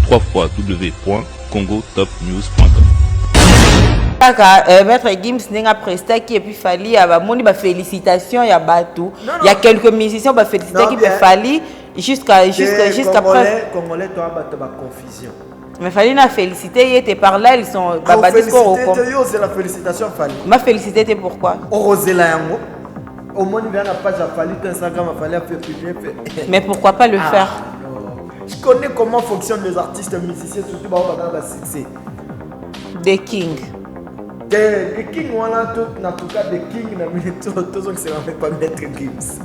www.congotopnews.com. Maître Gims n'est presté qui et puis Fali y a moni ba félicitations y a Batou il y a quelques musiciens ba féliciter qui peut Fali jusqu'à Congolais toi ba confusion mais Fali n'a félicité il était par là ils sont ba discours c'est la félicitation Fali ma félicité pourquoi Rosela yango au moins il y a la page à Fali Instagram a Fali a fait publier mais pourquoi pas le faire je connais comment fonctionnent les artistes musiciens surtout ba ba succès des kings The King wana tout na tout cas The King na minute tout que c'est même pas Maître Gims.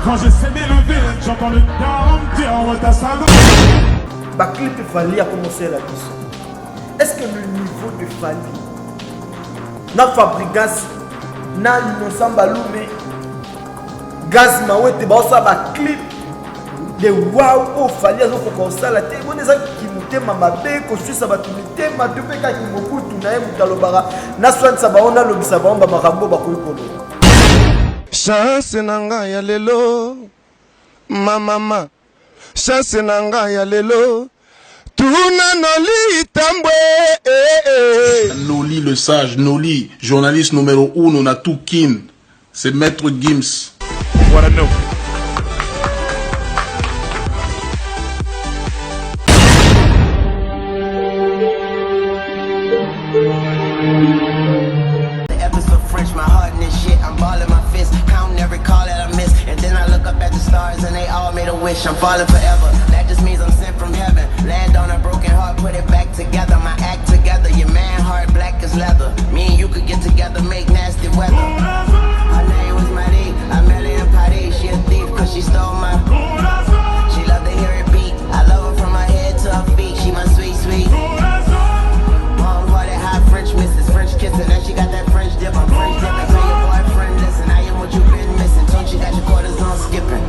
Quand j'essaie d'élever, j'entends le down dire en ta salle. Bah clip de Fali a commencé la mission. Est-ce que le niveau de Fali na Fabrigas na Innocent Balume Gaz Mawete ba ça ba clip de wow oh Fali azo ko ça la té boneza ki mutema mabe ko suisa ba tumitema tupeka ki mokutu na ye mutalobara na swanza ba ona lobisa ba omba makambo ba ko ikolo. Chance nanga ya lelo mama chance nanga ya lelo tuna Noli Tambwe Noli le sage, Noli journaliste numéro 1 na tout kin, c'est Maître Gims. Voilà no. I'm falling forever. That just means I'm sent from heaven. Land on a broken heart, put it back together. My act together. Your man heart black as leather. Me and you could get together, make nasty weather. Her name was Marie. I met her in Paris. She a thief cause she stole my. She love to hear it beat. I love her from her head to her feet. She my sweet, sweet. Warm hearted, hot French missus. French kissing. And she got that French dip. I'm French dipping. Tell your boyfriend, listen. I am what you been missing. Don't you got your quarters on skipping.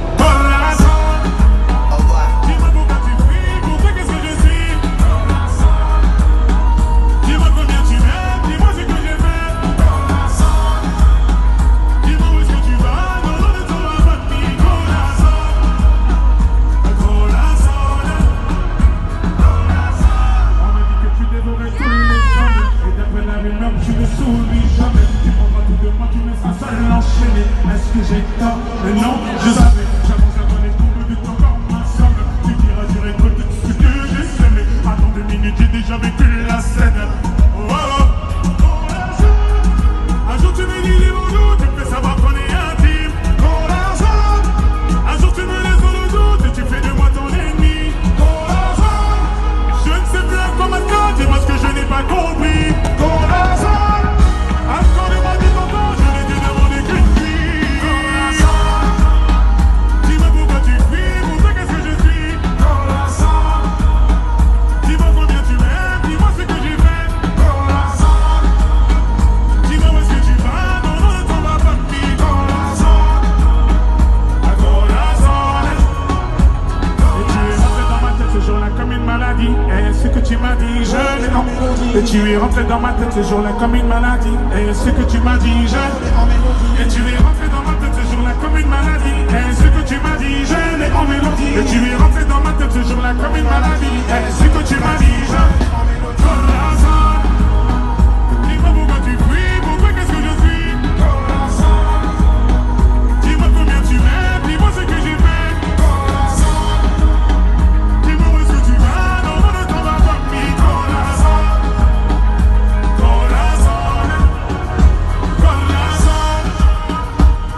Est-ce que j'ai tort? Mais non, je savais. J'avance à donner tout le temps comme ma somme. Tu diras, tu récoltes tout ce que j'ai semé. Attends 2 minutes, j'ai déjà vécu la scène. Oh, oh. Un jour tu me dis les bonjours, tu me fais savoir qu'on est intime. Un jour tu me laisses dans le doute et tu fais de moi ton ennemi. Je ne sais plus à quoi m'attendre, dis-moi ce que je n'ai pas compris. Accorde-moi du temps, je n'ai dû demander qu'une fille. Dis-moi pourquoi tu fuis, pour toi qu'est-ce que je suis. Dis-moi combien tu m'aimes, dis-moi ce que j'ai fait. Dis-moi où est-ce que tu vas, non, non, ne t'en vas pas de vie. Et tu es rentré dans ma tête ce jour-là comme une maladie. Et ce que tu m'as dit, je l'ai en mélodie. Et tu es rentré dans ma tête ce jour-là comme une maladie. Et ce que tu m'as dit, je l'ai en mélodie. Et tu es rentré dans ma tête ce jour-là comme une maladie. Et ce que tu m'as dit, je l'ai en mélodie. Et tu es rentré dans ma tête ce jour-là comme une maladie. Et ce que tu m'as dit, je l'ai en mélodie. Dis-moi pourquoi tu fuis, pourquoi qu'est-ce que je suis. Dis-moi combien tu m'aimes, dis-moi ce que j'ai fait. Dis-moi où est-ce que tu vas, non, non, ne t'en vas pas de vie.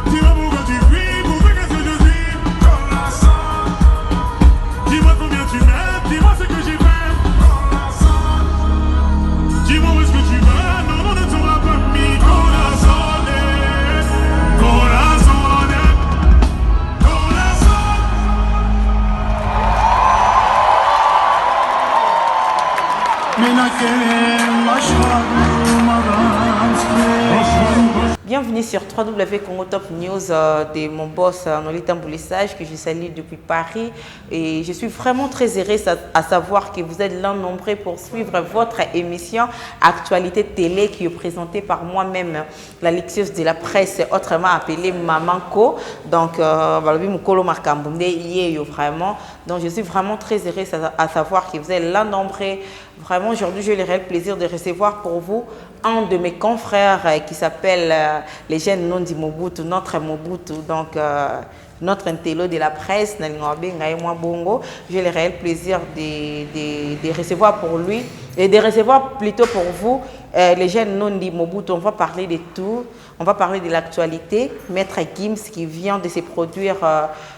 Dis-moi pourquoi tu fuis, pourquoi qu'est-ce que je suis. Dis-moi combien tu m'aimes, dis-moi ce que j'ai fait. bienvenue sur www.Congo Top News de mon boss Nolita Mboulessage que je salue depuis Paris. Et je suis vraiment très heureuse à savoir que vous êtes là nombreux pour suivre votre émission Actualité Télé qui est présentée par moi-même, la lectrice de la presse, autrement appelée Mamanko. Donc, vraiment. Donc, je suis vraiment très heureuse à savoir que vous êtes là nombreux. Vraiment, aujourd'hui, j'ai le réel plaisir de recevoir pour vous un de mes confrères qui s'appelle les jeunes Nondi Mobutu, notre Mobutu, donc notre intello de la presse, j'ai le réel plaisir de recevoir pour lui et de recevoir plutôt pour vous les jeunes Nondi Mobutu. On va parler de tout, on va parler de l'actualité. Maître Gims qui vient de se produire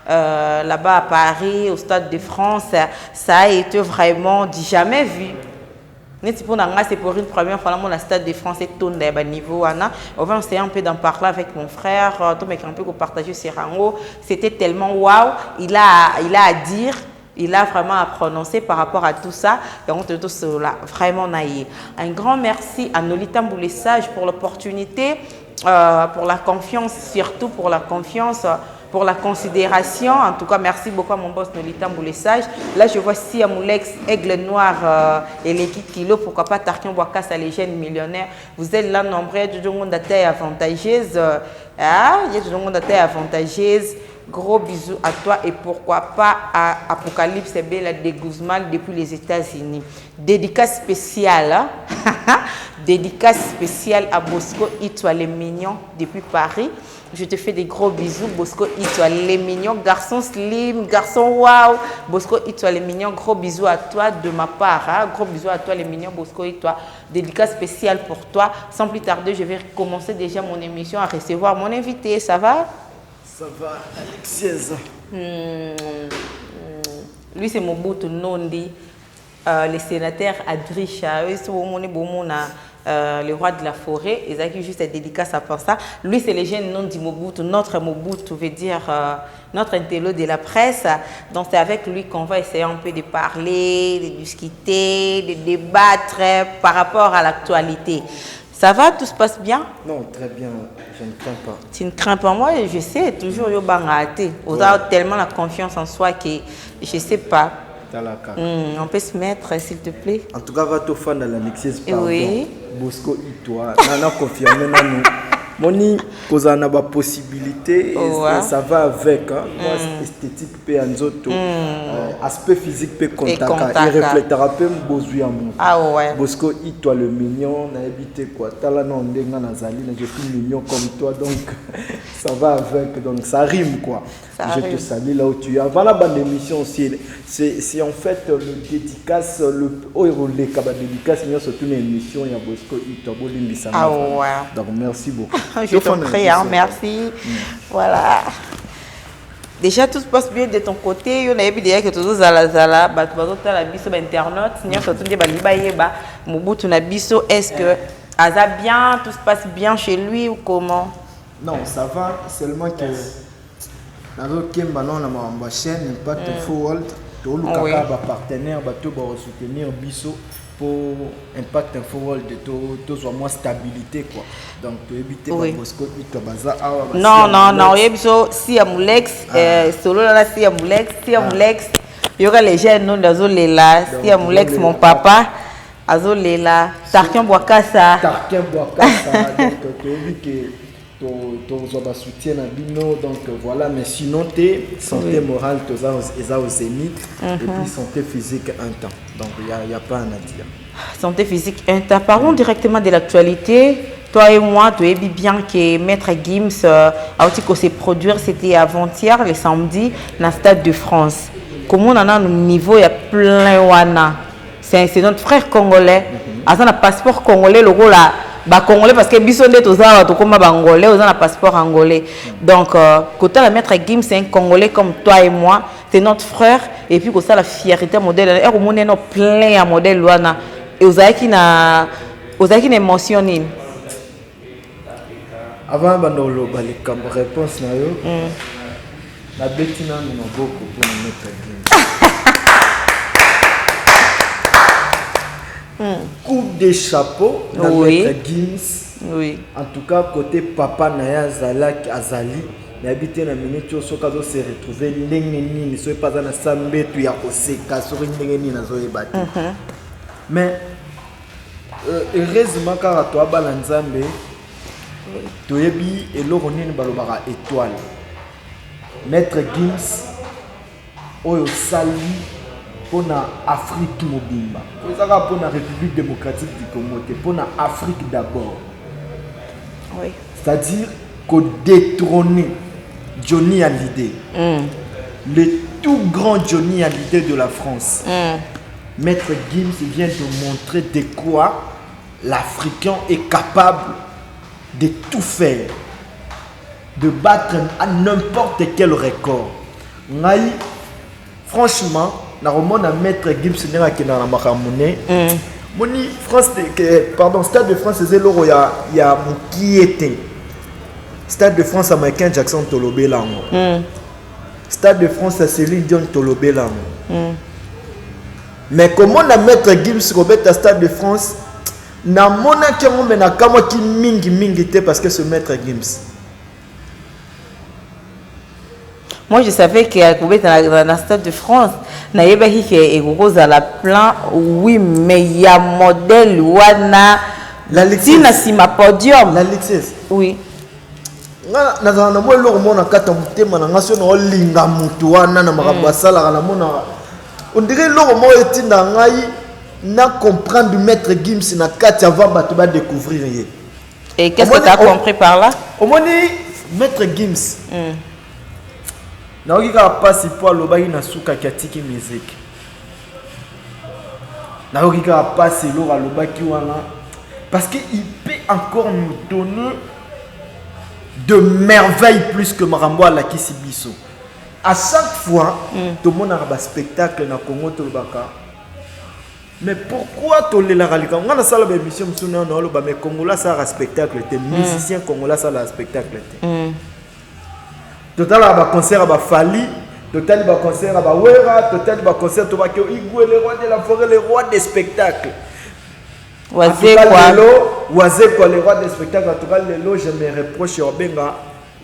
là-bas à Paris, au Stade de France, ça a été vraiment du jamais vu. C'est pour une première fois dans le Stade de France et tout le niveau. On va essayer un peu d'en parler avec mon frère, tout un peu partager sur Rango. C'était tellement waouh, il a à dire, il a vraiment à prononcer par rapport à tout ça. Et on te tous là, vraiment naïe. Un grand merci à Nolita Mboulessage pour l'opportunité, pour la confiance, surtout pour la confiance. Pour la considération. En tout cas, merci beaucoup à mon boss Nolita Mboulessage. Là, je vois Siamoulex, Aigle Noir et l'équipe Kilo. Pourquoi pas Tarkion Boakas, les jeunes millionnaires. Vous êtes là nombreux, il y a du monde à taille avantageuse. Il y a du monde à taille avantageuse. Gros bisous à toi et pourquoi pas à Apocalypse Bella de Guzman depuis les États-Unis. Dédicace spéciale. Dédicace spéciale à Bosco Itoile les mignons depuis Paris. Je te fais des gros bisous, Bosco Itoile les mignons, garçon slim, garçon wow. Bosco Itoile les mignons, gros bisous à toi de ma part. Hein? Gros bisous à toi les mignons, Bosco Itoile. Dédicace spéciale pour toi. Sans plus tarder, je vais commencer déjà mon émission à recevoir mon invité. Ça va? Ça va, Alexiez. Lui, c'est Mobutu Nondi, le sénateur Adricha. Le roi de la forêt, ils ont juste des dédicaces à ça. Lui, c'est le jeune Nondi Mobutu, notre Mobutu, veut dire notre intello de la presse. Donc, c'est avec lui qu'on va essayer un peu de parler, de discuter, de débattre par rapport à l'actualité. Ça va, tout se passe bien? Non, très bien, je ne crains pas. Tu ne crains pas? Moi, je sais, toujours, yo bangaté. Vous avez tellement la confiance en soi que je ne sais pas. On peut se mettre, s'il te plaît. En tout cas, va te faire dans l'annexieuse, pardon. Oui. Bosco Itoile, on a confirmé. Moni, cause on a la possibilité, ça va avec. Moi, esthétique peut en autres, aspect physique peut contact. Il reflètera peu besoin mon. Ah ouais. Bosco Itoile le mignon, on a habité quoi. Tala non denga nazali, je suis mignon comme toi, donc ça va avec, donc ça rime quoi. Je te salue là où tu es. Avant la bande d'émission aussi, c'est en fait le dédicace, le les cabas dédicace, mais surtout une émission, il y a Bosco Itoile. Ah ouais. Donc merci beaucoup. Je t'en prie, hein, merci. Voilà. Déjà, tout se passe bien de ton côté. On a vu déjà que tout ça, la biso internaute, est-ce que Aza bien, tout se passe bien chez lui ou comment? Non, ça va, seulement que ma chaîne Impact World, tout le partenaire, soutenir biso pour Impact Info World, tout soit moins stabilité quoi. Donc tu éviter Bosco Itobaza. Non, si Amoulex, solo là si Amoulex, il y aura les jeunes non d'azolela, si Amoulex mon papa, azolela, Tarkion Boakasa. Donc tu évites que soutien à Bino, donc voilà, mais sinon tes santé morale, tu as au zénith, et puis santé physique un temps. Donc il n'y a pas à dire. Santé physique un temps. Parlons directement de l'actualité. Toi et moi, tu sais bien que Maître Gims a aussi s'est produire, c'était avant-hier, le samedi, dans le Stade de France. Comment on a un niveau, il y a plein wana. C'est notre frère congolais. À un passeport congolais, le rôle là. Congolais parce que bisonde tous ça tout comme bangolais aux un passeport angolais donc côté la Maître Gims c'est un congolais comme toi et moi c'est notre frère et puis ça la fierté modèle et au monde est plein à modèle wana et aux qui na émotion avant bandolo balika réponse na yo la betina na beaucoup pour Maître Gims coup de chapeau na Oui. Maître Gims. Oui. En tout cas, côté papa Naya Zalak Azali, n'habité na minute so kazo se retrouver ndenge nini so pas na sambe tu ya oseka so ndenge nini nazo ebati. Mais heureusement car toi balanzambe toyebi eloko nini balobaka étoile. Maître Gims oyo sali pour la Afrique mobimba. Pour la République démocratique du Congo, pour la Afrique d'abord. Oui. C'est-à-dire qu'on détrône Johnny Hallyday, le tout grand Johnny Hallyday de la France. Maître Gims vient de montrer de quoi l'Africain est capable de tout faire, de battre à n'importe quel record. Franchement, na romona Maître Gims n'est pas na makamune. Moni France pardon, Stade de France c'est l'euro ya mukiete. Stade de France américain Jackson Tolobé lango. Stade de France c'est Céline Dion Tolobé lango. Mais comment na Maître Gims Robert à Stade de France na mona ki ngombe na kama ki mingi te parce que ce Maître Gims. Moi, je savais qu'il y a dans le Stade de France, il y a la plan, oui, mais il y a un modèle, la podium. La Lexus. Oui. On dirait que comprendre Maître Gims na kati avant de découvrir. Et qu'est-ce que tu as compris par là? Au moins, Maître Gims. Naoki ka pasi po alobaki na suka katiki musique. Naoki ka pasi lo alobaki wana parce que il peut encore nous donner de merveilles plus que Marambo la Kisibiso. À chaque fois, tout le monde a un spectacle na Congo tolobaka. Mais pourquoi toler la ralika? On a ça la émission msuna na loba mais Congolais ça un spectacle, les musiciens congolais ça un spectacle. Total à concert à Fali, total à concert à Wera, total à concert à Igwe, le roi de la forêt, le roi des spectacles. Oazé quoi, le roi des spectacles. En tout cas, je me reproche à Benga,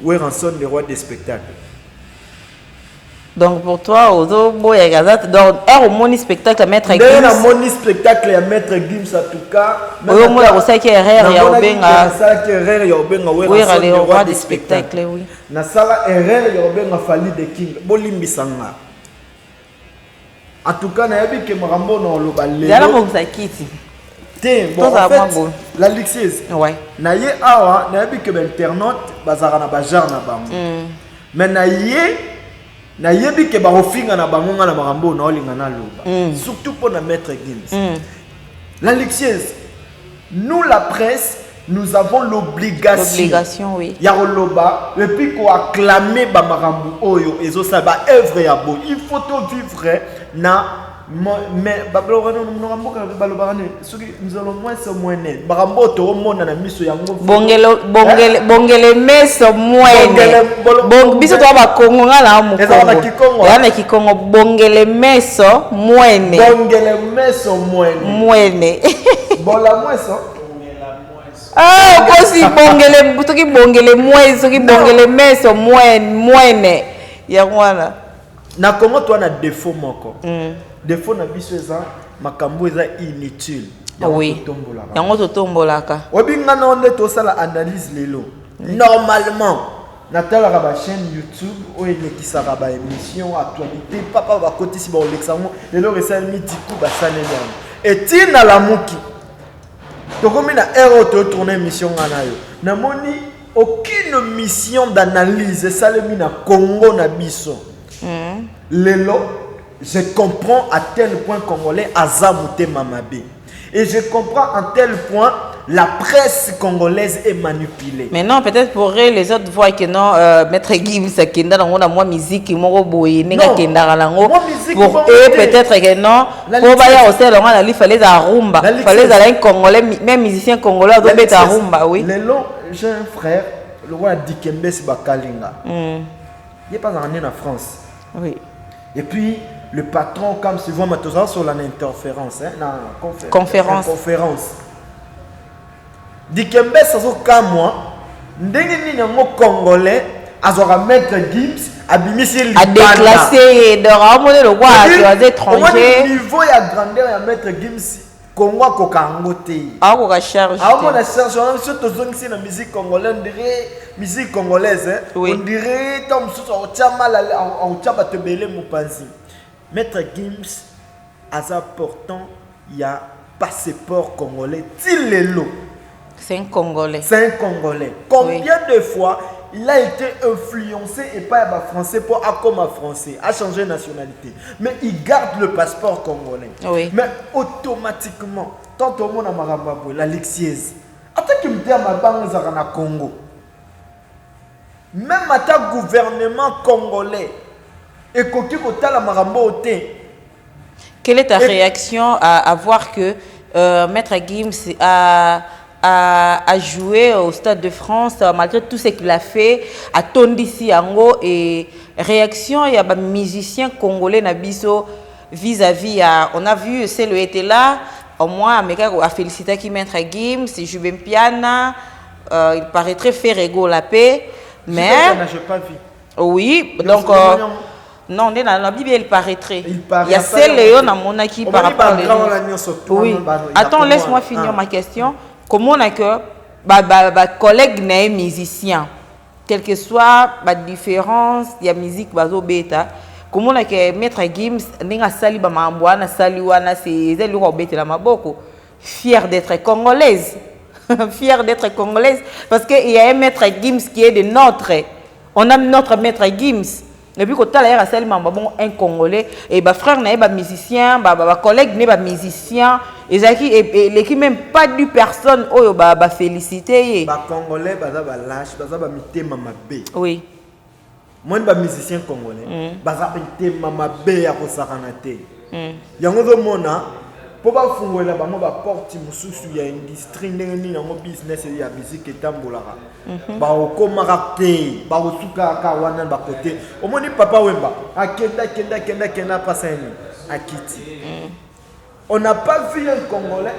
Weranson, le roi des spectacles. Donc pour toi, donc au moni spectacle à Maître Gims. Dans moni spectacle à Maître Gims en tout cas. Au moins on sait qu'il y a erreur ya Obenga. Ça qui erreur ya Obenga Weranson le roi des spectacles oui. Na sala erreur ya Obenga Fali de King. Bolimbisanga. En tout cas, na yabi ke Marambo na loba lelo. Yala mozakiti. Bon, en fait, la Lexus. Ouais. Na ye awa na yabi ke internaute bazara na bajar na bango. Mais na yebi ke ba ofinga na bango na Marambo na olinga na loba. Surtout pour na Maître Gims. La Lexus, nous la presse, nous avons l'obligation. Oui. Ya loba, et puis qu'on acclamer ba Marambo oyo ezo sa ba œuvre ya bo. Il faut tout vivre na mais nous allons moins se moiner. Barambo to mona na miso yango. Bongele meso moine. Biso to ba Kongo ngala mu Kongo. Ya na Kikongo bongele meso moine. Bongele meso moine. Moine. Bola mweso. Ah, kosi bongele butoki bongele moine, soki bongele meso moine. Ya wana. Na Congo to na défaut moko. Défaut na biso eza makambo eza inutile. Oui. Yango to tombolaka. Obinga na onde to sala analyse lelo. Normalement, na tala ba chaîne YouTube o elekisaka ba émission actualité papa ba côté si ba olexamo lelo resal midi ku ba saleliam. Et tina la muki. To komi na erreur to tourner émission ngana yo. Na moni aucune mission d'analyse salemi na Congo na biso. Lelo je comprends à tel point congolais Azamute Mamabe. Et je comprends à tel point la presse congolaise est manipulée. Mais non, peut-être pour eux, les autres voient que non, Maître Gims, Kenda, on a moins musique, moi, boy, Nenga Kenda, pour eux, peut-être que non, pour Baya aussi, il fallait la rumba. Il fallait aller un congolais, même musicien congolais, doit mettre la rumba, oui. J'ai un frère, le roi Dikembe Sibakalinga. Il n'est pas en France. Oui. Et puis, le patron comme si vous m'attendez sur l'interférence hein na conférence Dikembe sazo kamwa ndenge nini ngo congolais azora mettre Gims abimisi libanda a déclassé de ramener le roi aux étrangers niveau ya grandeur ya mettre Gims Congo kokango te ako ka charge ako na charge surtout zongisi na musique congolaise on dirait musique congolaise hein? Oui. On dirait tom sous au tchama au tchaba te belé mupanzi mettre Gims aza portant ya passeport congolais tilelo. C'est un Congolais. C'est un Congolais. Combien de fois il a été influencé et pas un français pour comme un français, a changé de nationalité. Mais il garde le passeport congolais. Oui. Mais automatiquement, tant au monde a marambabou, la lexièse. Attends qu'il me dise ma banque na Congo. Même à ta gouvernement congolais et koki kota la marambo té. Quelle est ta réaction à voir que Maître Gims a joué au Stade de France malgré tout ce qu'il a fait à Tondisi Ango et réaction il y a des musiciens congolais Nabiso vis-à-vis on a vu celle était là au moins Ameka a félicité qui Maître Gims Jubem Piana il paraîtrait faire égaux la paix mais je pas vu. Oui donc non, dans la Bible, il paraîtrait. Il y a celle là mon qui par rapport à oui. Attends, laisse-moi finir ma question. Comment on a que collègues n'est musicien, quelle que soit la différence, il y a musique bazo bêta. Comment on a que Maître Gims n'enga sali ba mamboana sali wana c'est elle le bêta la maboko. Fier d'être congolaise, fier d'être congolaise parce que il y a un Maître Gims qui est de notre. On a notre Maître Gims. Et puis quand là seulement un Congolais et bah frère n'est pas musicien, bah collègue n'est pas musicien, et l'équipe même pas du personne oh bah féliciter. Bah Congolais bah lâche, bah mité mama B. Oui. Moi bah musicien congolais, bah mité mama B à Rosaranate. Yango do mona pour ba fungola ba mo ba porte mususu ya industrie ndenge na mo business ya musique etambolaka. Ba okomaka te ba osuka ka wana ba côté omoni papa wemba akenda pasani akiti. On n'a pas vu un Congolais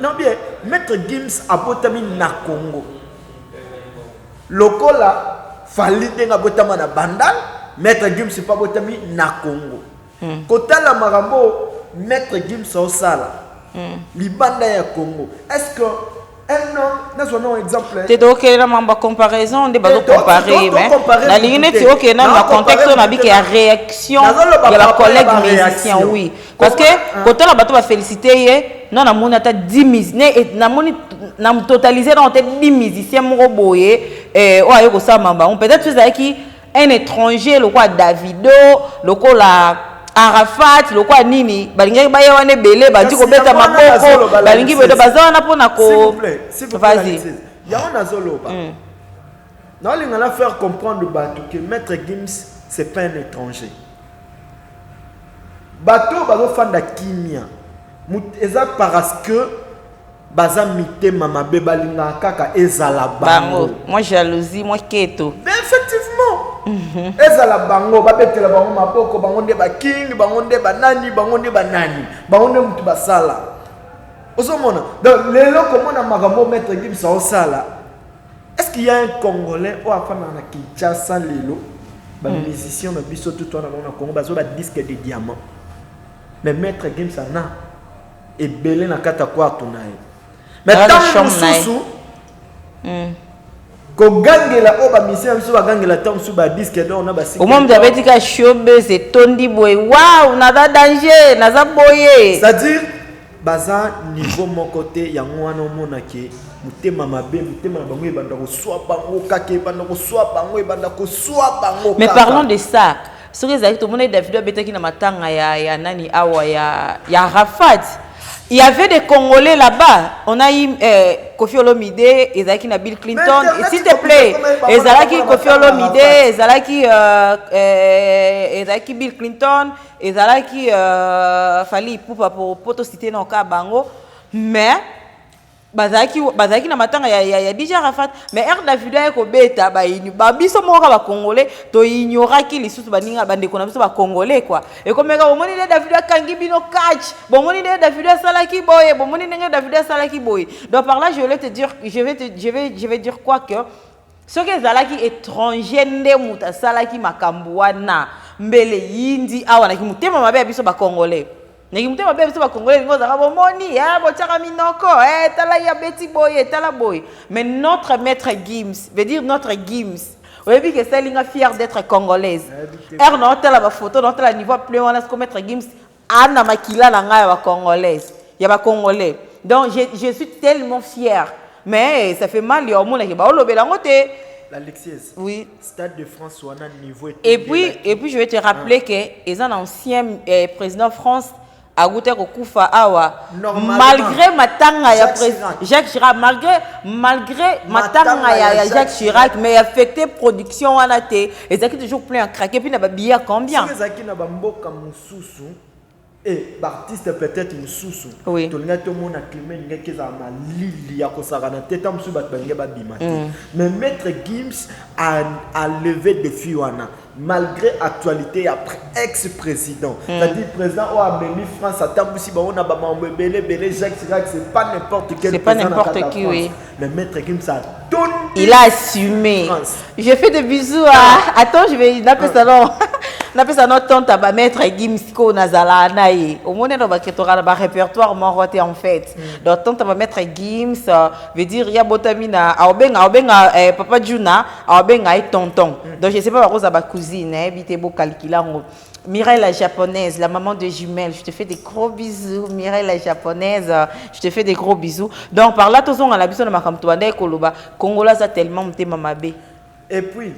non bien Maître Gims a botami na Congo lokola fali denga botama na bandal Maître Gims pas botami na Congo kotala marambo Maître Gims au sala libanda ya Congo est-ce que un homme n'a un exemple t'es ok là ma comparaison de bazo comparer mais la ligne tu ok dans le contexte on a vu qu'il y a réaction il y a la collègue musicien oui parce que quand on a bateau va féliciter non na mona ta 10 musiciens na moni na totaliser dans tête 10 musiciens mo boyer o ayo ko ça mamba on peut-être c'est qui un étranger le quoi Davido le quoi la Arafat le quoi nini balingi ba yewane belé ba diko beta maboko balingi bedo bazana pona ko s'il vous plaît ya on azoloba non lingala faire comprendre bato que Maître Gims c'est pas un étranger bato bazo fanda kimia eza parce que baza mité mama be balinga kaka ezala bango moi jalousie moi keto effectivement ezala bango babetela bango maboko bango nde ba king bango nde banani bango nde banani bango nde mutu basala osomona donc lelo komona makambo Maître Gims au sala est-ce qu'il y a un Congolais ou afana na Kinshasa lelo ba musicien na biso tout on a Congo bazo ba disque de diamant mais Maître Gims ana et belé na kata kwa tunaye mais tant mususu ko gangela o ba mission biso ba gangela tant mususu ba disque d'or na ba sika au moment d'avait dit que showbiz c'est tondi boy waouh naza danger naza boyer c'est-à-dire baza niveau mon côté ya ngwana omona ke mutema mabe mutema na bango ebanda ko swa bango kake ebanda ko swa bango ebanda ko swa bango mais parlons de ça ce que Zaki tout le monde Davido betaki na matanga ya nani awa ya Arafat. Il y avait des Congolais là-bas. On a eu Kofi Olomide, Ezaki na Bill Clinton. S'il te plaît, Ezaki Kofi Olomide, Ezaki Bill Clinton, Ezaki Fali Poupa pour citer nos cas bango. Mais bazaki na matanga ya DJ Arafat mais Air Davido ko beta ba biso moka ba congolais to ignoraki lisusu baninga bandeko na biso ba congolais quoi et comme ka bomoni de Davido kangi bino catch bomoni de Davido salaki boye bomoni ndenge Davido salaki boye donc par là je vais dire quoi que ce que zalaki étranger nde muta salaki makambo wana mbele yindi awa na kimutema mabe biso ba congolais. Nekimutema bébé so ba congolais ngo za bomoni ya bochaka minoko tala ya beti boy tala boy mais notre maître Gims veut dire notre Gims oui que c'est linga fière d'être congolaise er non tala ba photo non tala niveau plus on a ce maître Gims ana makila na nga ya congolaise ya ba congolais donc je suis tellement fière mais ça fait mal yo mona ke ba olobela ngote Alexis, oui. Stade de France ou un niveau et puis je vais te rappeler que les anciens président de France a goûté au Koufa Awa malgré matanga ya Jacques Chirac malgré matanga ya Jacques Chirac mais affecté production wana té et ça qui toujours plein à craquer puis na ba billet combien c'est ça qui na ba mboka mususu et l'artiste peut-être mususu oui to linga to mona climat linga keza ma lili ya kosaka na teta musu ba bange ba bimate mais maître Gims a levé défi wana malgré actualité après ex-président c'est-à-dire président ou Amélie France a tambusi ba on a ba belé Jacques Chirac c'est pas n'importe quel c'est pas n'importe qui oui mais maître Gims a donné il a assumé je fais des bisous à attends je vais n'appeler ça non n'appeler ça notre tante à maître Gims ko nazala naï au moins dans ba ketora ba répertoire moroté en fait donc tante à maître Gims veut dire ya botamina aobenga papa Juna aobenga et tonton donc je sais pas quoi ça ba cousine habité beau calculer Mireille la japonaise, la maman de jumelles, je te fais des gros bisous. Mireille la japonaise, je te fais des gros bisous. Donc par là, tous on a la bisou de ma camtoine Koloba. Congola ça tellement m'té mamabé. Et puis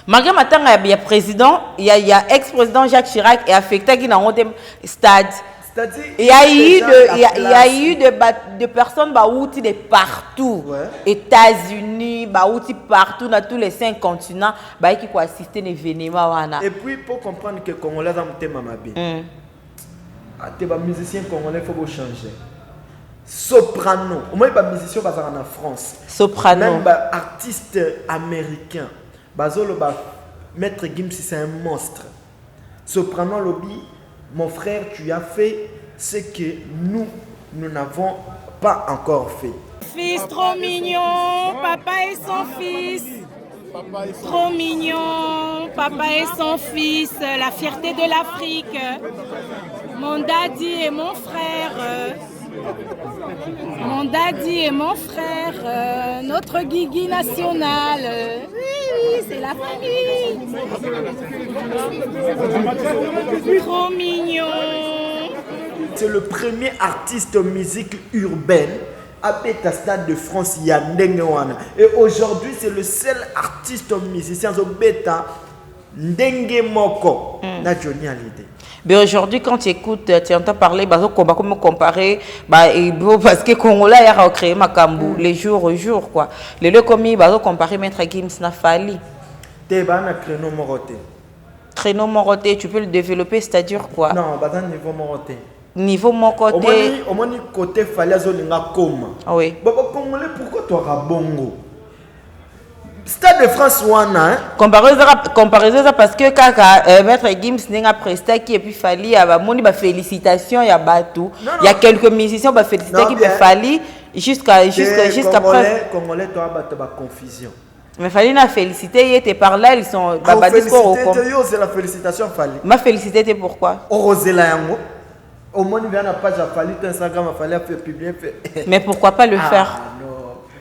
malgré maintenant il y a président, il y a ex-président Jacques Chirac et affecté qui dans un stade. Il y a eu de personnes baouti de partout, États-Unis, baouti partout dans tous les 5 continents, qui ont assisté à l'événement. Et puis pour comprendre que Congolais ont été mamabé, les musiciens congolais il faut changer. Soprano, au moins les musiciens en France. Soprano. Même les artistes américains, Maître Gims c'est un monstre. Soprano lobby. Mon frère, tu as fait ce que nous n'avons pas encore fait. Fils trop mignon, papa et son fils. Trop mignon, papa et son fils, la fierté de l'Afrique. Mon daddy et mon frère. Mon daddy et mon frère, notre Guigui national. Oui, c'est la famille. Trop mignon. C'est le premier artiste musique urbaine à Beta Stade de France Yandengewana. Et aujourd'hui, c'est le seul artiste musicien au Beta Ndenge Moko. Na Johnny Hallyday. Mais aujourd'hui, quand tu écoutes, tu entends parler, comment comparer, parce que Congolais a créé Makambu, les jours au jour, quoi. Les deux commis, comparer Maître Gims n'a fallu. Créneau Moroté. Créneau Moroté, tu peux le développer, c'est-à-dire quoi? Non, niveau Moroté. Niveau mon côté. Au moins, côté Falia Zolinga Koma. Oui. Congolais, pourquoi toi, Rabongo? Stade de France wana comparaison parce que kaka maître Gims n'est pas presté qui et puis fali a moni ba félicitations ya batou il y a quelques musiciens ba féliciter qui peut fali jusqu'à après Congolais toi ba confusion mais fali na féliciter il était par là ils sont ba discours c'est la félicitation fali ma félicité pourquoi orozela yango au moins il vient na page fali Instagram fali a fait publier mais pourquoi pas le faire?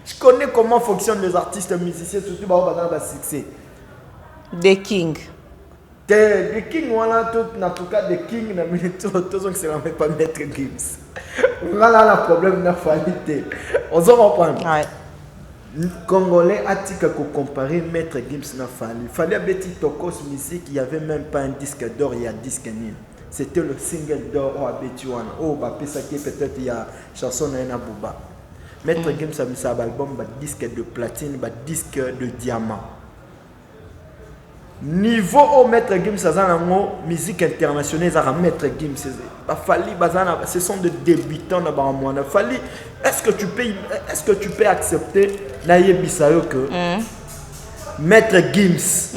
Je connais comment fonctionnent les artistes musiciens, surtout dans le succès. Des Kings. Des Kings, voilà, en tout cas, des Kings, c'est la même pas Maître Gims. Voilà le problème de la famille. On se reprend. Congolais a dit que comparer Maître Gims n'a fallu. Il fallait Betty Tokos musique, il n'y avait même pas un disque d'or, il y a disque nul. C'était le single d'or à Betty-Wan. Oh, peut-être il y a chanson Naina Bouba. Maître Gims a mis ça album, disque de platine, disque de diamant. niveau au maître Gims azanango musique internationale za maître Gims ba fali bazana ce sont des débutants na ba mwana fali est-ce que tu peux accepter na yebisa yo que maître Gims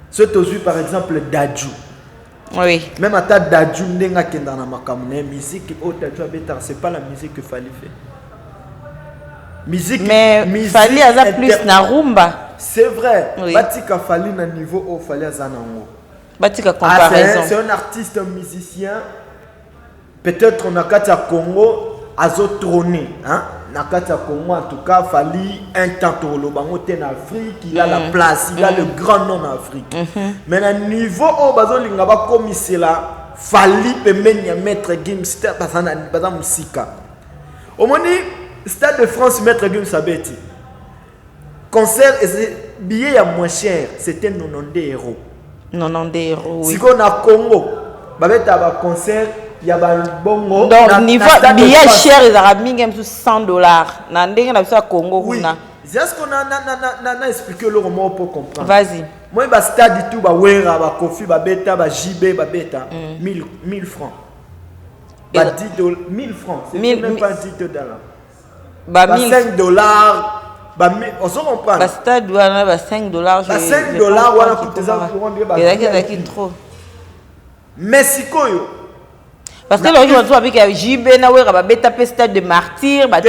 c'est aussi par exemple Dadju oui même à ta Dadju ndenga kenda na makamune musique au Dadju beta c'est pas la musique que fali fait musique mais fali aza plus na rumba. C'est vrai. Oui. Batika Fali na niveau au Fali Azanango. Batika comparaison. C'est un artiste, un musicien. Peut-être on a Katia Congo, Azo trôné. Hein? Nakata Congo, en tout cas, Fali un temps le bango en Afrique, il a la place, il a le grand nom en Afrique. Mais à niveau au Bazo Lingaba comme c'est là, Fali peut mettre Gims, c'était pas musika. Au moment Stade de France, Maître Gims Sabeti. Concert et billet à moins cher, c'était 90 €. 90 €, oui. Si on a Congo, babeta ba concert, il y a ba bongo. Donc niveau billet cher, ils ont mis même $100. Nandenge na bisa Congo oui. kuna. C'est ce qu'on a expliqué le roman pour comprendre. Vas-y. Moi ba stade tout ba wera ba Kofi ba beta ba JB ba beta 1000 francs. Ba 10 francs, c'est même pas $10. Ba 5 $. On se comprend. Le stade doit avoir $5. $5 voilà pour tes enfants. Il trop. Mexico yo. Parce que l'autre jour avec JB na wera ba beta pe stade de martyr ba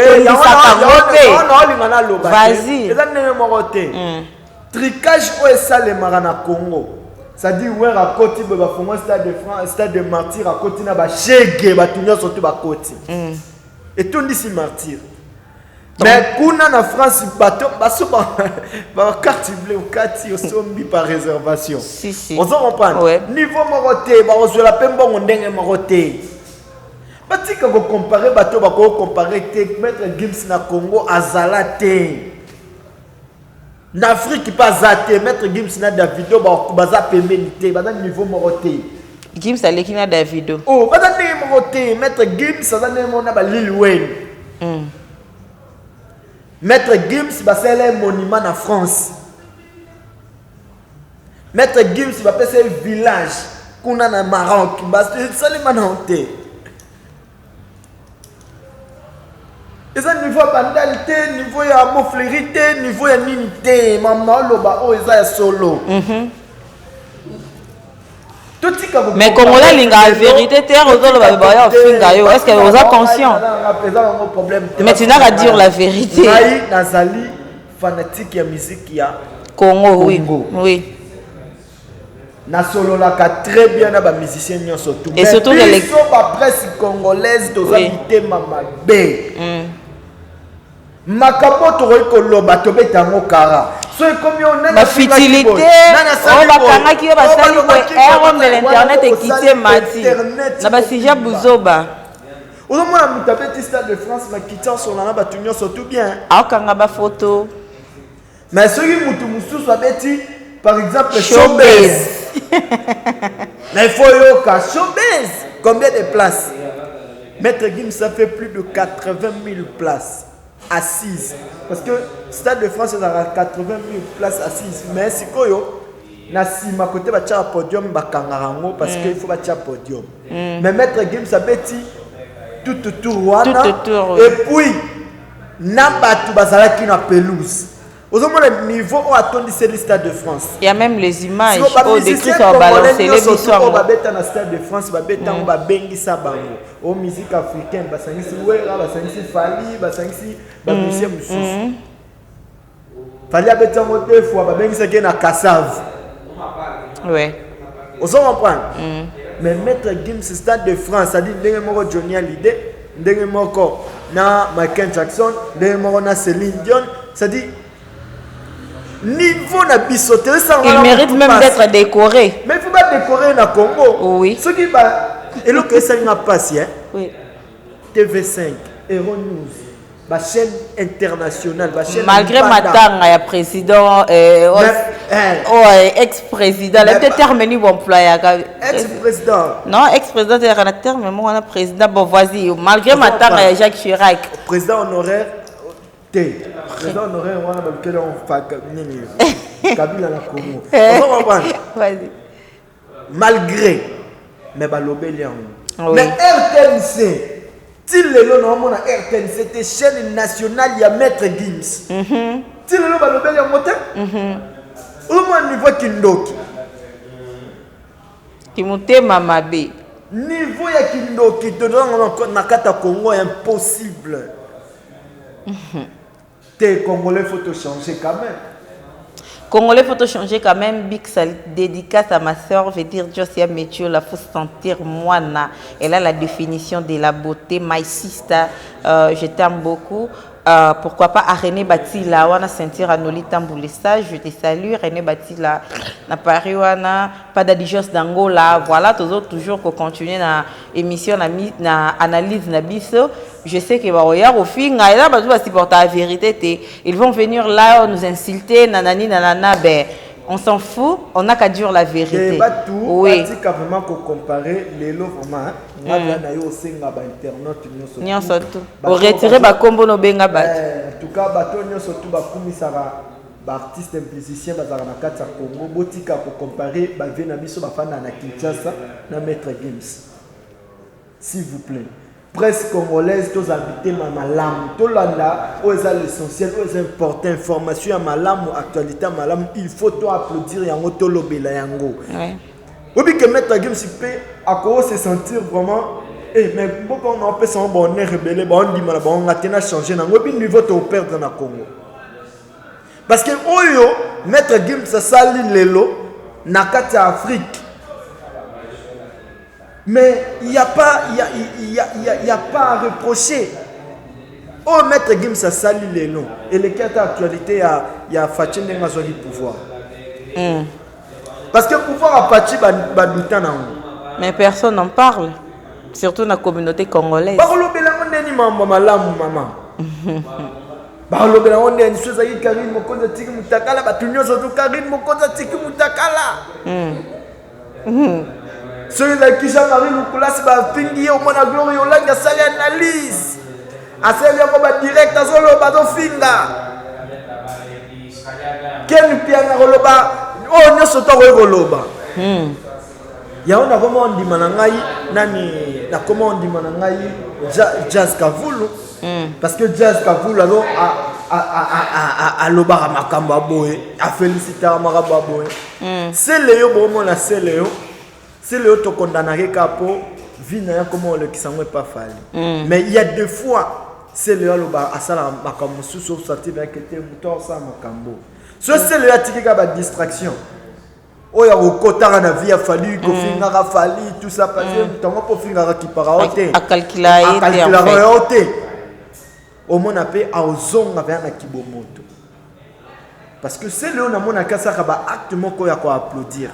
vas-y. Tricage au ça le marana Congo. Ça dit wera koti ba fongo stade de France, stade de martyr à koti na ba chege ba tunyo surtout ba koti. Et tout dit si martyr. Mais kuna na France bato baso ba carte bleue kati osombi par réservation. Si. On se comprend. Ouais. Niveau moroté ba ozola pembo ndenge moroté. Batika ko comparer bato ba ko comparer te mettre Gims na Congo azala te. Na Afrique pas zate mettre Gims na Davido ba baza pembenité ba niveau moroté. Gims aleki na Davido. Oh ba ndenge moroté mettre Gims azana mona ba Lil Wayne. Maître Gims c'est un monument en France. Maître Gims c'est un village qu'on a au Maroc. C'est seulement honte. Et ça niveau bandalité, niveau ya moflérité, niveau ya ninité, maman loba o eza solo. Mais comme on a la vérité, est-ce que vous êtes conscient? Mais tu n'as qu'à dire la vérité. Nazali fanatique de musique ya Congo, oui. Na solo la très bien na ba musicien surtout. Et surtout les presse congolaise d'ozalité mama B. Makaboto ko loba to betango kara. Ma futilité, on va kangaki ba sali ko de l'internet et quitter Mati. Na ba sija buzoba. On a mutabeti stade de France na quitter son na ba tunyo surtout bien. A kanga ba photo. Mais ceux qui mutu mususu abeti par exemple showbiz. Mais il faut yoka showbiz. Combien de places? Maître Gims ça fait plus de 80 000 places assises. Parce que Stade de France a 80 000 places assises. Mais si koyo na sima côté ba tia podium ba kangarango parce qu'il faut ba tia podium. Mais Maître Gims a beti tout wana et puis na batu bazala ki na pelouse. Aux hommes le niveau où attendu c'est le Stade de France. Il y a même les images au décrit sur balancer les histoires. On va beta na Stade de France, va beta on va bengisa bango. Au musique africaine, ba sangisi wera, ba sangisi Fali, ba sangisi ba musicien mususu. Fali abeta moté fois ba bengisa ke na Kassav. Ouais. Aux hommes comprendre. Mais Maître Gims Stade de France, ça dit ndenge moko Johnny Hallyday, ndenge moko na Michael Jackson, ndenge moko na Céline Dion, ça dit niveau na bisoté ça il mérite même d'être décoré. Mais il faut pas décorer na Congo. Oui. Ce qui va et le que ça n'a pas si hein. Oui. TV5, Hero News, la chaîne internationale, la chaîne malgré Matanga ya président ex-président, le terme ni bon employé ex-président. Non, ex-président c'est un terme mais moi président bon vas-y malgré Matanga ya Jacques Chirac. Président honoraire président honoraire on a lequel on fait Kabila na Congo. On va comprendre. Vas-y. Malgré mais balobeli yango. Oui. Mais RTNC, til lelo na mona RTNC c'était chaîne nationale ya Maître Gims. Til lelo balobeli yango te. Au moins niveau kindoki. Kimutema mabe. Niveau ya kindoki na kata Congo impossible. T'es Congolais, faut te changer quand même. Congolais, faut te changer quand même. Big dédicace à ma soeur, veut dire Josia Metio, la faut sentir moana. Elle a la définition de la beauté. My sister, je t'aime beaucoup. Pourquoi pas à René Batila, on a sentir à Noli Tamboulessa, je te salue. René Batila, na Paris, pas d'adijos d'Angola. Voilà, toujours qu'on continue na émission, na analyse, na biso. Je sais que au fin, là, va supporter la vérité. Ils vont venir là, nous insulter, nanani, nanana, ben. On s'en fout, on n'a qu'à dire la vérité. Oui. Vraiment comparer les lots vraiment. On a internet. On retire ba combo no benga bat. En tout cas, bato nyo surtout ba kumisara ba artiste musicien bazara na kata Congo botika ko comparer ba vena biso ba fana na Kinshasa na Maître Gims. S'il vous plaît. Presse congolaise, tous habités ma malam, tout là, l'essentiel, aux important, information à malam, actualité à malam, il faut tout applaudir yango to lobela yango. Oui. Que Maître Gims peut à quoi se sentir vraiment, mais beaucoup on peut s'en bon rebelle, bon dit mal, bon on a tenu changer nango, puis niveau to perdre dans Congo. Parce que oyo Maître Gims ça sali lelo na kata Afrique. Mais il n'y a pas à reprocher. Oh, Maître Gims a sali les noms. Et les cartes d'actualité, il y a Fatih Nengazoli pouvoir. Parce que le pouvoir a Fatih Badoutan. Mais personne n'en parle. Surtout dans la communauté congolaise. Barolo Belango Neni Maman, maman. Barolo Belango Neni, Sozaï Karim Mokonza Tiki Mutakala, Batunyo Zoto Karim Mokonza Tiki Mutakala. Celui qui Jean-Marie Lukula, c'est un fingi au Mona Glory, au Langa Sali analyse. A celle qui direct à Zolo Bado Finga. Quel piano Roloba? Oh, nous sommes au Roloba. Ya on a comment on dit Manangaï, Nani, na comment on dit Manangaï, Jazz Kavoulou. Parce que Jazz Kavoulou, alors, à Lobara Makamba Boé, à féliciter à Maraba Boé. C'est Léo, bon, la c'est Léo. C'est le auto condamné capo vina comment le qui s'en est pas fallu. Mais il y a des fois c'est le aloba asala makambo sous sorti avec était mouton ça makambo. Ce c'est le atiki ka ba distraction. Oya ko kotara na vie a fallu ko finga ka fallu tout ça parce que tango ko finga ki para hote. A calculer au mon appel à ozonga vers na kibomoto. Parce que c'est le na mona kasa ka ba acte moko ya ko applaudir.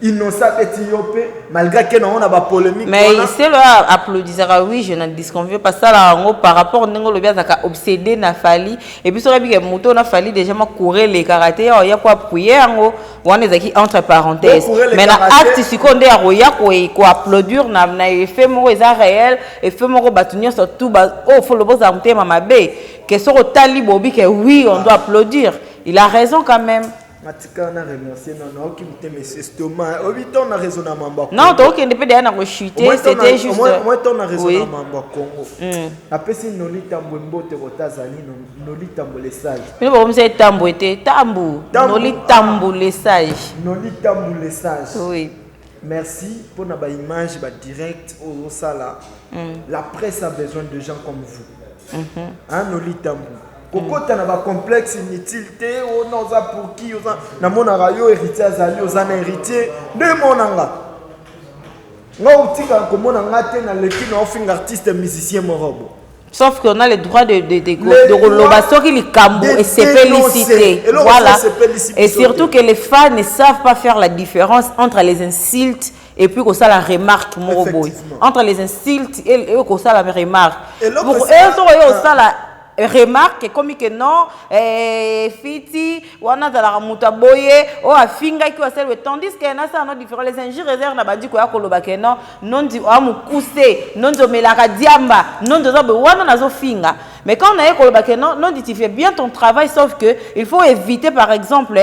Innocent Éthiopie, malgré que nous avons polémique. Mais c'est là applaudira oui, je n'en disconviens pas ça là par rapport à le bien obsédé na fali et puis sur la bique moto na fali déjà m'a courir les karaté il y a quoi prier en on est qui entre parenthèses mais na acte secondaire il y a quoi applaudir na effet mo est réel et fait mo batunir surtout oh faut le beau amté mama b que sur au talibobi que oui on doit applaudir il a raison quand même. Non, donc il ne peut pas chuter, c'était juste. Moi, on a raisonnement Congo. Après, si nous li tambo mbote rotazali, nous li tambo les sages. Mais bon, c'est tambo était tambo. Nous li tambo les sages. Nous li tambo les sages. Oui. Merci pour notre image direct au sala. La presse a besoin de gens comme vous. Hein, nous li tambo. Pourquoi tu as un complexe inutilité ou non ça pour qui na mon arayo héritier azali aux an héritier de mon anga nga utika ko mon anga te na leki na offing artiste musicien morobo sauf qu'on a le droit de roloba soki likambo et se féliciter voilà et surtout que les fans ne savent pas faire la différence entre les insultes et puis qu'on ça la remarque morobo entre les insultes et qu'on ça la remarque pour eux ça la remarque comme que non fiti wana za la mutaboye o afinga ki wasel tandis que na ça non différent les injures réserve na bandi ko ya koloba que non non di amu kuse non do melaka diamba non do zo wana nazo finga Mais quand on a école, non, non, tu fais bien ton travail, sauf que il faut éviter, par exemple,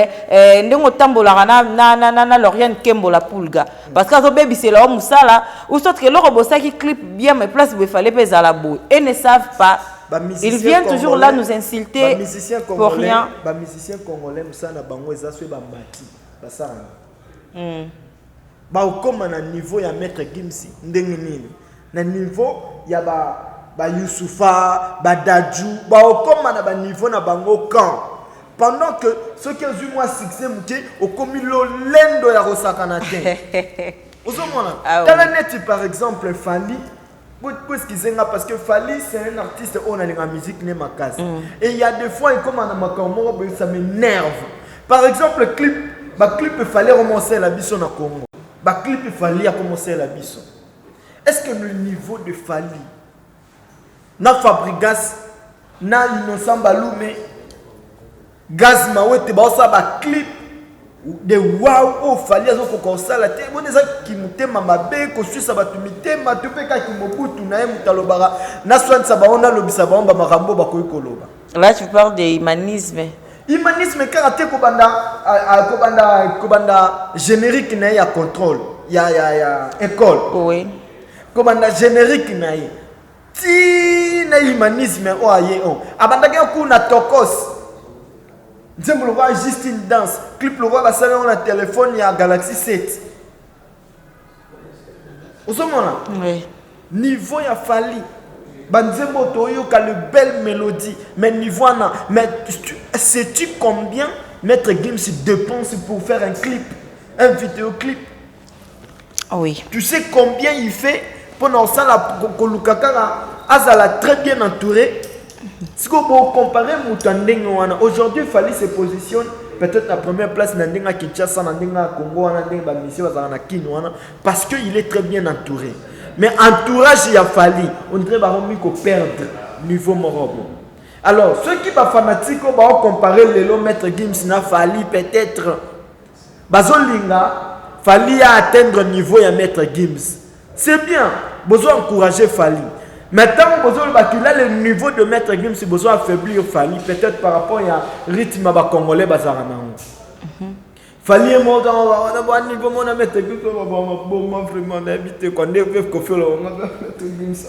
ndongo tambola na Lauriane Kembola Pulga. Parce que quand baby c'est là, là, ou soit que l'autre bossa qui clip bien mes places où il fallait pas à la boue. Et ne savent pas. Ils viennent toujours là nous insulter pour rien. Les musiciens congolais, ça na bango ezaswe ba mati. Basa. Comme na niveau ya maître Gimsi ndenge nini. Na niveau ya ba Youssoufa, ba Dadju, comme na ba niveau na bango camp. Pendant que ceux qui ont eu moins succès muté au commis lendo ya Rosakanatin. Dans la net par exemple Fali parce que Fali c'est un artiste on a la musique n'est ma case. Et il y a des fois il comme en ça m'énerve. Par exemple le clip il fallait remonter la bisson à Congo. Clip il fallait commencer la bisson. Est-ce que le niveau de Fali na Fabrigas na Innocent Balume Gaz Mawete ba ba clip de wow oh Fali azo ko sala te bon eza ki mutema mabe ko suisa batu mitema to pe ka ki mobutu na ye mutalobara na swanza ba ona lobisa ba omba makambo ba ko ikoloba. Là tu parles de humanisme. Humanisme karaté kobanda générique na ya contrôle ya école. Oui. Kobanda générique na ye. Ti na humanisme o aye on. Abanda ke ku na tokos. Nzembo le roi juste une danse. Clip le roi va saler on a téléphone il y a Galaxy 7. Osomona. Oui. Niveau ya Fali. Banzembo toyo ka le belle mélodie mais niveau na mais sais-tu combien Maître Gims dépense pour faire un clip, un vidéoclip? Oui. Tu sais combien il fait pendant ça la Kolukakara azala très bien entouré. Si vous comparez Moutandengwana, aujourd'hui Fali se positionne peut-être la première place Nandinga Kinshasa, Nandinga Congo, Nandinga Mission, parce qu'il est très bien entouré. Mais entourage il a fallu, on dirait qu'on perdre niveau morobo. Alors, ceux qui sont fanatiques, on va comparer les lots Maître Gims n'a fallu peut-être Bazolinga, fallu atteindre le niveau de Maître Gims. C'est bien, besoin d'encourager Fali. Maintenant, besoin de le niveau de Maître Gims, besoin d'affaiblir Fali, peut-être par rapport au rythme congolais bazarana. Fali est mort dans le niveau mon Maître Gims, vraiment invité quand on veut qu'on fait le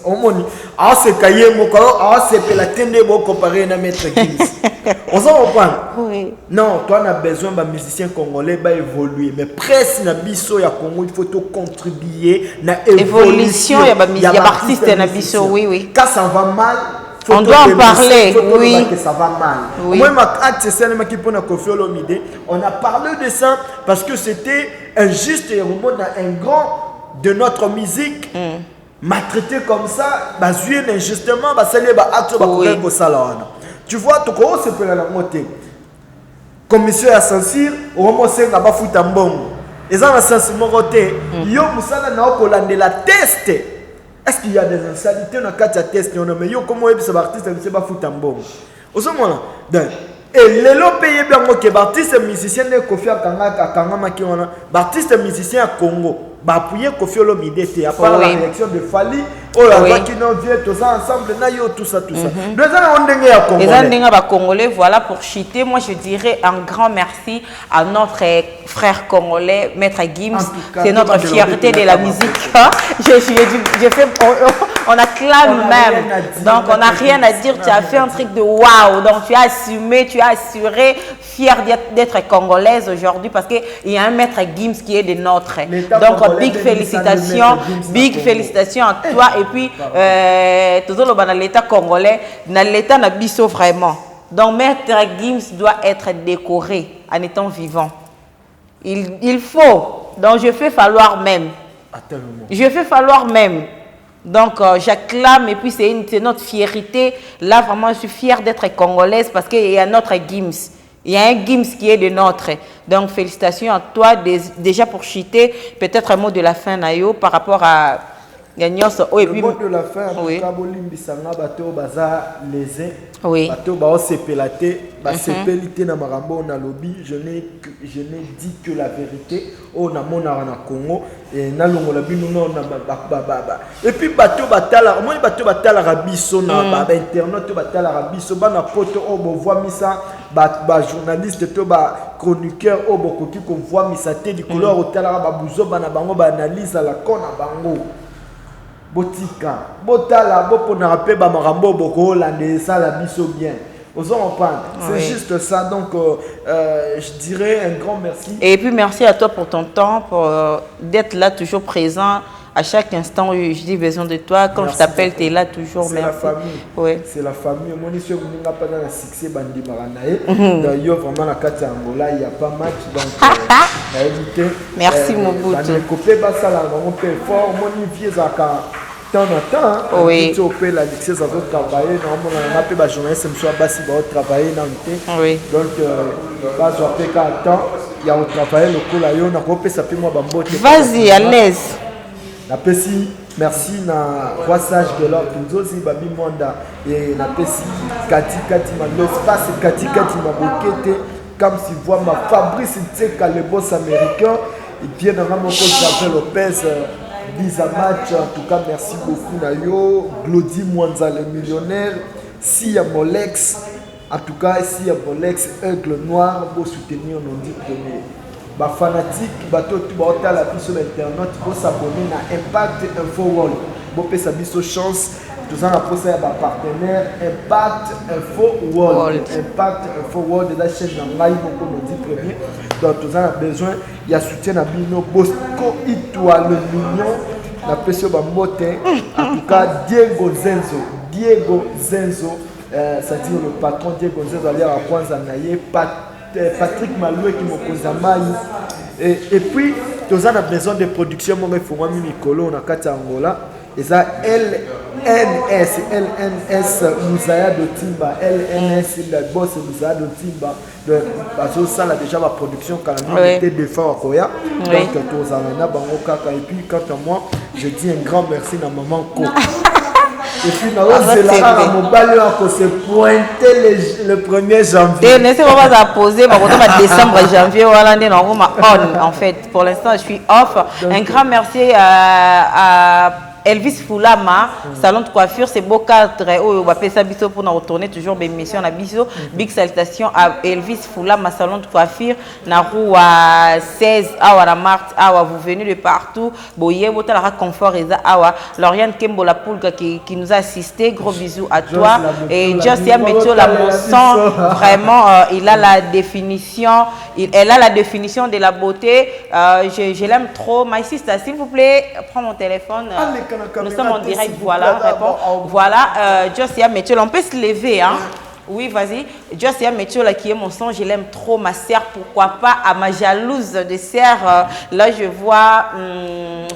homoni. Ah c'est cahier mon corps, ah c'est la tende bon comparé à Maître Gims. On s'en reprend. Oui. Non, toi on a besoin de musiciens congolais ba évoluer, mais presque na biso ya Congo il faut tout contribuer na évolution ya artiste na biso oui oui. Quand ça va mal, on doit en parler, oui. Que ça va mal. Oui. Moi, on a parlé de ça parce que c'était un juste et un grand de notre musique maltraité comme ça, injustement, tu vois, tout le c'est la montée. Commission à Saint-Cyr, au moment où c'est un bafou tambon. Et ça, c'est un yo musala na okolande la test. Est-ce qu'il y a des insanités dans le cas de test? Mais yo comment est-ce que l'artiste ne va foutre un bon? Au moment là, et les lots payés bien que l'artiste musicien ne Kofi Akanga qui on a, l'artiste musicien à Congo, bah appuyer Kofi Olomide, à part la réaction de Fali, oh la qui nous vient tous ensemble, na yo tout ça. Deux ans on dengue à Congo. Les Andinga ba congolais, voilà pour chiter. Moi je dirais un grand merci à notre frère congolais, Maître Gims. C'est notre fierté de la musique. On acclame même. Donc on n'a rien à dire. Tu as fait un truc de waouh. Donc tu as assumé, tu as assuré, fier d'être congolaise aujourd'hui parce qu'il y a un Maître Gims qui est de notre. Donc big félicitations à toi et puis tout dans l'État congolais, dans l'État nabiso vraiment. Donc Maître Gims doit être décoré en étant vivant. Il faut. Donc je fais falloir même. Je fais falloir même. Donc j'acclame et puis c'est notre fierté. Là vraiment je suis fière d'être congolaise parce qu'il y a notre Gims. Il y a un Gims qui est de notre. Donc félicitations à toi déjà pour chiter. Peut-être un mot de la fin Nayo par rapport à Et puis, le mot de la fin, oui. Kabolimbisanga bato baza lésé. Oui. Bato bao sepelate, ba sepelite na marambo na lobby, je n'ai dit que la vérité au na mona na Congo et na longola bino na ba. Et puis bato batala, moi bato batala rabiso na ba internet batala rabiso ba na poto o bo voix misa ba journaliste to ba chroniqueur o bo koki ko voix misa te di couleur o tala ba buzo ba na bango ba analyse la kona bango. Botika, botala, bopona pe ba marambo boko holandais ça la biso bien. Aux enfants, c'est juste ça. Donc, je dirais un grand merci. Et puis merci à toi pour ton temps, pour d'être là toujours présent. À chaque instant, je dis besoin de toi. Quand je t'appelle, tu es là toujours. C'est la famille. Oui. C'est la famille. Mon issue, vous n'avez pas dans le succès Bandi Maranae. D'ailleurs, vraiment, la carte Angola, il n'y a pas match. Donc, à éviter. Merci, Mobutu. Mon copé, ça, là, mon père fort. Mon vie, ça, temps en temps. Oui. Tu peux la lycée, ça va travailler. Normalement, on a appelé les journalistes, je me suis abattu, va travailler dans le thé. Oui. Donc, bah, je vais faire qu'à temps. Il y a un travail, le coup, là, il y a un peu, ça fait moi, bambote. Vas-y, à l'aise. La Pessi, merci na croissage de l'or Kinzozi Babi Mwanda et la Pessi Kati l'espace Kati Mabokete comme si voit ma Fabrice Tseka le boss américain et bien dans mon coach Javier Lopez Bizamatch en tout cas merci beaucoup Nayo Glody Mwanza le millionnaire Sia Molex en tout cas Sia Molex Aigle Noir pour soutenir nos 10 premiers. Ba fanatique bato tu ba la vie sur internet pour s'abonner à Impact Info World bo pesa biso chance tous en approcher ba partenaire Impact Info World Impact Info World de la chaîne na ngai beaucoup nous dit premier donc tous en a besoin il y a soutien na bino Bosco Itwa le mignon na peso ba moté en tout cas Diego Zenzo c'est-à-dire le patron Diego Zenzo aller à kwanza naye Patrick Maloué qui m'a et puis tous on a besoin de production mon il faut moi Mikolo na kati Angola et ça LNS Mouzaya de Timba LNS le boss Mouzaya de Timba parce que ça là déjà ma production quand même était de fois à Koya donc tous on a bango kaka et puis quant à moi je dis un grand merci à maman Ko. Et puis, c'est là que mon balai s'est pointé le 1er janvier. Ne sais pas poser, mais décembre, janvier, en fait. Pour l'instant, je suis off. Un grand merci à Elvis Foulama, salon de coiffure, c'est beau cadre. On va faire ça pour nous retourner toujours mes missions à Biso. Big salutation à Elvis Foulama, salon de coiffure. Narou à 16 à Marthe, vous venez de partout. Boye, vous avez confort et Lauriane Kembo la poule qui nous a assisté. Gros bisous à toi. Et Josia Metio la mon sang, vraiment, il a la définition. Elle a la définition de la beauté. Je l'aime trop. My sister, s'il vous plaît, prends mon téléphone. Nous sommes en direct, voilà, réponds. Voilà, Josia Metiola, on peut se lever, hein. Oui, vas-y. Josia Metiola qui est mon sang, je l'aime trop, ma sœur, pourquoi pas, à ma jalouse de sœur. Là, je vois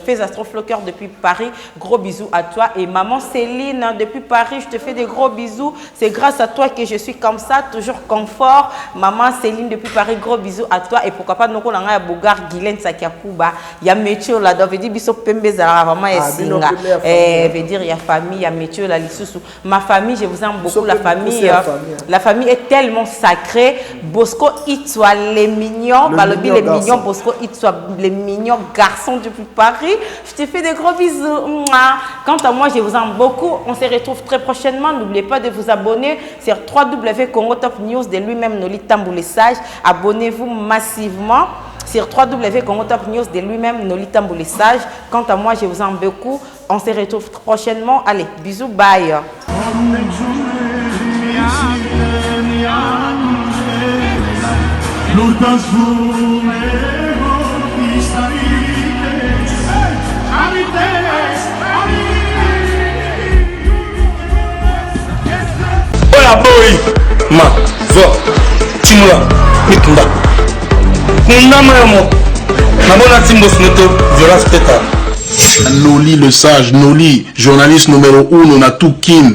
Fais Astrofloqueur depuis Paris, gros bisous à toi. Et maman Céline, depuis Paris, je te fais des gros bisous. C'est grâce à toi que je suis comme ça, toujours confort. Maman Céline depuis Paris, gros bisous à toi. Et pourquoi pas, nous avons un Bogar, Guylaine Sakiakuba. Il y a Metiola, donc, veut dire, Biso Pembezara, vraiment, et Singa. Veut dire, il y a famille, il y a Metiola, Lissousou. Ma famille, je vous aime beaucoup, la famille. La famille est tellement sacrée. Bosco Itsoa, les mignons. Les mignons, Bosco Itsoa, les mignons garçons depuis Paris. Je te fais des gros bisous. Quant à moi, je vous aime beaucoup. On se retrouve très prochainement. N'oubliez pas de vous abonner sur www.congo Top News de lui-même Noli Tamboulé Sage. Abonnez-vous massivement sur www.congo Top News de lui-même Noli Tamboulé Sage. Quant à moi, je vous aime beaucoup. On se retrouve prochainement. Allez, bisous, bye. Oya boy ma vo timula mikunda kunda mayamo nabona timbo snoto violence teta Noli le sage, Noli, journaliste numéro 1 na tout kin.